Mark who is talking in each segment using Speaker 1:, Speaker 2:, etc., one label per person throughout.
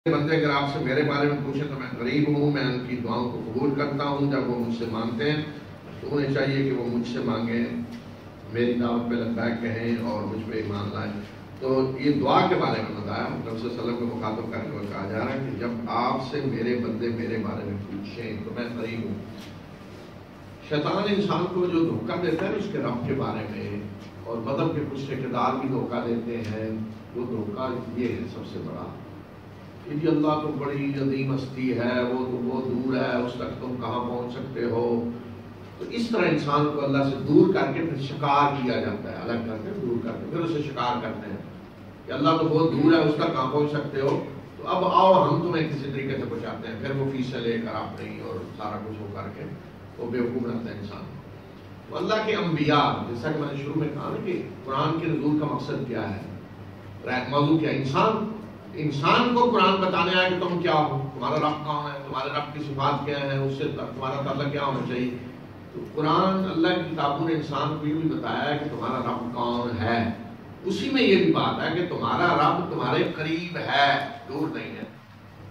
Speaker 1: بندے اگر آپ سے میرے بارے میں پوچھیں تو میں قریب ہوں، میں ان کی دعاؤں کو قبول کرتا ہوں جب وہ مجھ سے مانگتے ہیں تو انہیں چاہیے کہ وہ مجھ سے مانگیں، میری دعوت پہ لبیک کہیں اور مجھ پہ ایمان لائیں۔ تو یہ دعا کے بارے میں بتایا، نبی صلی اللہ علیہ وسلم کو مخاطب کر کے کہا جا رہا ہے کہ جب آپ سے میرے بندے میرے بارے میں پوچھیں تو میں قریب ہوں۔ شیطان انسان کو جو دھوکہ دیتا ہے اس کے رب کے بارے میں، اور مذہب کے کچھ ٹھیکیدار بھی دھوکہ دیتے ہیں، وہ دھوکہ یہ ہے سب سے بڑا کہ جی اللہ تو بڑی عظیم ہستی ہے، وہ دور ہے، اس تک تم کہاں پہنچ سکتے ہو۔ تو اس طرح انسان کو اللہ سے دور کر کے پھر شکار کیا جاتا ہے، الگ کر کے دور کر کے پھر اسے شکار کرتے ہیں کہ اللہ تو بہت دور ہے، اس تک کہاں پہنچ سکتے ہو، تو اب آؤ ہم تمہیں کسی طریقے سے پہنچاتے ہیں۔ پھر وہ فیسیں لے کر آپ نہیں اور سارا کچھ ہو کر کے وہ بیوقوف رہتا ہے انسان۔ تو اللہ کے انبیاء، جیسا کہ میں نے شروع میں کہا نا کہ قرآن کے نزول کا مقصد کیا ہے، موضوع کیا ہے، انسان کو قرآن بتانے آیا کہ تم کیا ہو، تمہارا رب کون ہے، تمہارے رب کی صفات کیا ہیں، اس سے تمہارا تعلق کیا ہونا چاہیے۔ تو قرآن اللہ کی کتابوں نے انسان کو یہ بھی بتایا ہے کہ تمہارا رب کون ہے، اسی میں یہ بھی بات ہے کہ تمہارا رب تمہارے قریب ہے، دور نہیں ہے۔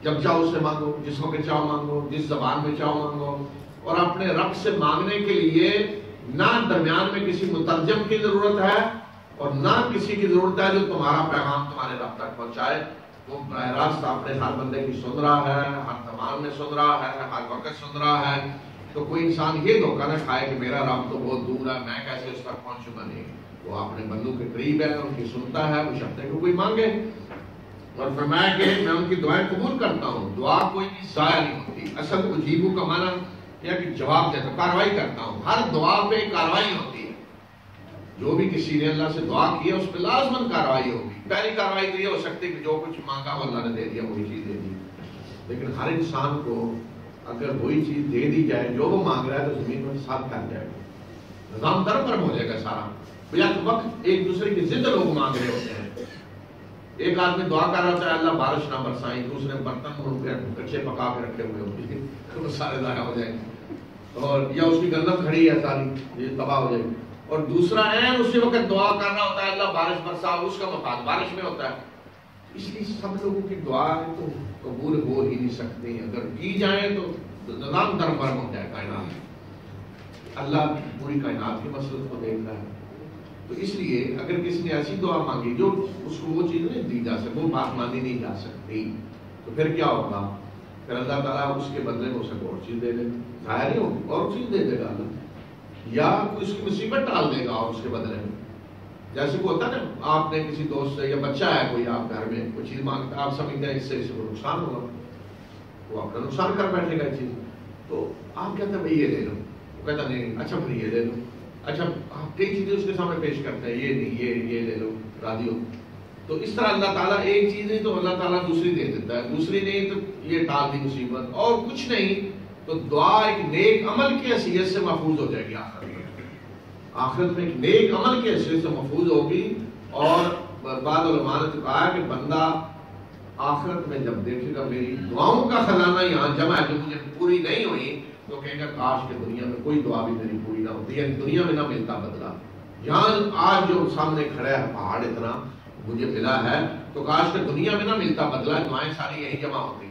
Speaker 1: جب چاہو اس سے مانگو، جس وقت چاہو مانگو، جس زبان میں چاہو مانگو، اور اپنے رب سے مانگنے کے لیے نہ درمیان میں کسی مترجم کی ضرورت ہے اور نہ کسی کی ضرورت ہے جو تمہارا پیغام تمہارے رب تک پہنچائے۔ وہ براہ راست اپنے ہر بندے کی سن رہا ہے، ہر زمان میں سن رہا ہے، ہر وقت سن رہا ہے۔ تو کوئی انسان یہ دھوکہ نہ کھائے کہ میرا رب تو بہت دور ہے، میں کیسے اس تک پہنچوں گا، نہیں۔ وہ اپنے بندوں کے قریب ہے، ان کی سنتا ہے، وہ شرط ہے کہ کوئی مانگے، اور فرمایا کہ میں ان کی دعائیں قبول کرتا ہوں، دعا کوئی بھی ضائع نہیں ہوتی۔ اصل اجیبو کا معنی یہ کہ جواب دیتا ہوں، کاروائی کرتا ہوں، ہر دعا پہ کاروائی ہوتی ہے۔ جو بھی کسی نے اللہ سے دعا کی ہے اس پہ لازماً کاروائی ہوگی۔ پہلی کاروائی تو یہ ہو سکتی ہے کہ جو کچھ مانگا وہ اللہ نے دے دیا، وہی چیز دے دی، لیکن ہر انسان کو اگر وہی چیز دے دی جائے جو وہ مانگ رہا ہے تو زمین پر فساد کر جائے گا، نظام درپرم ہو جائے گا سارا۔ بلا وقت ایک دوسرے کی ضد لوگ مانگ رہے ہوتے ہیں، ایک آدمی دعا کر رہا ہوتا ہے اللہ بارش نہ برسائیں، دوسرے برتن کچے پکا کے رکھے ہوئے ہوتے ہیں تو وہ سارے ضائع ہو جائیں گے، اور یا اس کی گندم کھڑی ہے ساری، یہ تباہ ہو جائے گی، اور دوسرا ہے اسی وقت دعا کرنا ہوتا ہے اللہ بارش برسا، اس کا مفاد بارش میں ہوتا ہے۔ اس لیے سب لوگوں کی دعائیں تو قبول ہو ہی نہیں سکتی، اگر کی جائیں تو نظام درپرم ہو جائے کائنات۔ اللہ پوری کائنات کی مصلحت کو دیکھ رہا ہے، تو اس لیے اگر کسی نے ایسی دعا مانگی جو اس کو وہ چیز نہیں دی جا سکتی، وہ بات مانی نہیں جا سکتی، تو پھر کیا ہوگا؟ پھر اللہ تعالیٰ اس کے بدلے میں اسے اور چیز دے دے گا، ظاہر نہیں ہوگی، اور چیز دے دے گا اللہ، یا اس کی مصیبت ڈال دے گا اور اس کے بدلے میں۔ جیسے وہ ہوتا ہے نا، آپ نے کسی دوست سے یا بچہ ہے کوئی آپ گھر میں کوئی چیز مانگتا ہے، آپ سمجھتے ہیں اس سے کو نقصان ہوگا، وہ اپنا نقصان کر بیٹھے گا چیز، تو آپ کہتے ہیں بھائی یہ لے لو، وہ کہتا نہیں اچھا پھر یہ لے لو، اچھا آپ کئی چیزیں اس کے سامنے پیش کرتے ہیں، یہ نہیں یہ لے لو، راضی ہو۔ تو اس طرح اللہ تعالیٰ ایک چیز نہیں تو اللہ تعالیٰ دوسری دے دیتا ہے، دوسری نہیں تو یہ ٹال دی مصیبت، اور کچھ نہیں تو دعا ایک نیک عمل کی حیثیت سے محفوظ ہو جائے گی آخرت میں ایک نیک عمل کی حیثیت سے محفوظ ہوگی۔ اور بعض علماء نے کہا کہ بندہ آخرت میں جب دیکھے گا میری دعاؤں کا خزانہ یہاں جمع ہے جو مجھے پوری نہیں ہوئی، تو کہے گا کاش کہ دنیا میں کوئی دعا بھی میری پوری نہ ہوتی، یعنی دنیا میں نہ ملتا بدلہ، یہاں آج جو سامنے کھڑا ہے پہاڑ اتنا مجھے ملا ہے، تو کاش کہ دنیا میں نہ ملتا بدلہ، دعائیں ساری یہی جمع ہوتی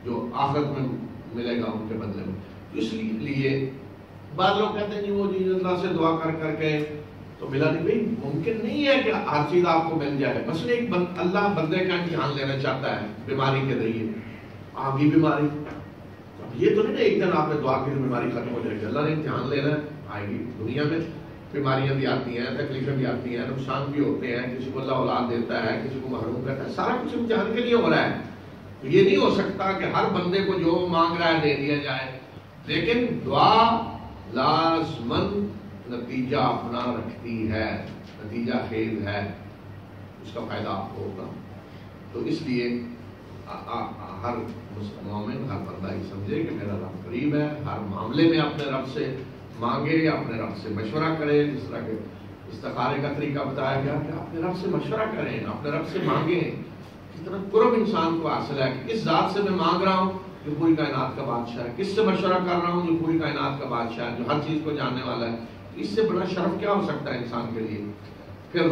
Speaker 1: جو آخرت میں ملے گا ان کے بدلے میں۔ اس لیے بعض لوگ کہتے ہیں جی وہ جی اللہ سے دعا کر کر کے تو ملا نہیں، بھائی ممکن نہیں ہے کہ ہر چیز آپ کو مل جائے، بس ایک اللہ بندے کا امتحان لینا چاہتا ہے بیماری کے ذریعے۔ آ گئی بیماری، اب یہ تو نہیں ایک دن آپ نے دعا کی بیماری ختم ہو جائے گی، اللہ نے امتحان لینا ہے، آئے گی۔ دنیا میں بیماریاں بھی آتی ہیں، تکلیفیں بھی آتی ہیں، نقصان بھی ہوتے ہیں، کسی کو اللہ اولاد دیتا ہے، کسی کو محروم کرتا ہے، سارا کچھ امتحان کے لیے ہو رہا ہے۔ تو یہ نہیں ہو سکتا کہ ہر بندے کو جو مانگ رہا ہے دے دیا جائے، لیکن دعا لازماً نتیجہ اپنا رکھتی ہے، نتیجہ خیز ہے، اس کا فائدہ آپ کو ہوگا۔ تو اس لیے ہر مومن، ہر بندہ یہ سمجھے کہ میرا رب قریب ہے، ہر معاملے میں اپنے رب سے مانگے، اپنے رب سے مشورہ کرے، جس طرح کہ استخارے کا طریقہ بتایا گیا کہ اپنے رب سے مشورہ کریں، اپنے رب سے مانگیں۔ کتنا قرب انسان کو حاصل ہے کہ کس ذات سے میں مانگ رہا ہوں جو پوری کائنات کا بادشاہ ہے، کس سے مشورہ کر رہا ہوں جو پوری کائنات کا بادشاہ ہے، جو ہر چیز کو جاننے والا ہے۔ اس سے بڑا شرف کیا ہو سکتا ہے انسان کے لیے؟ پھر